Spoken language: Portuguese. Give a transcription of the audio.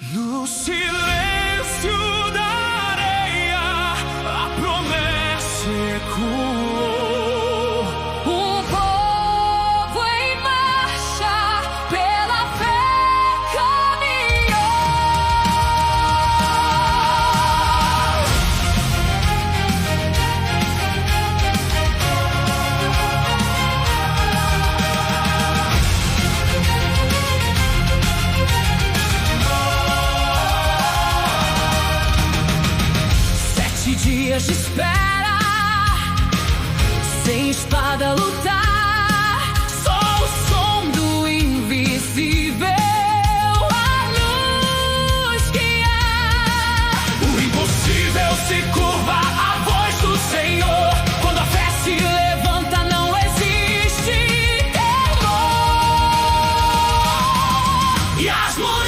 No silêncio da areia, a promessa ecoou. Um povo em marcha pela fé caminhou. 7 dias de espera, sem espada lutar, só o som do invisível, a luz guiar. O impossível se curva à voz do Senhor. Quando a fé se levanta, não existe temor. E as muralhas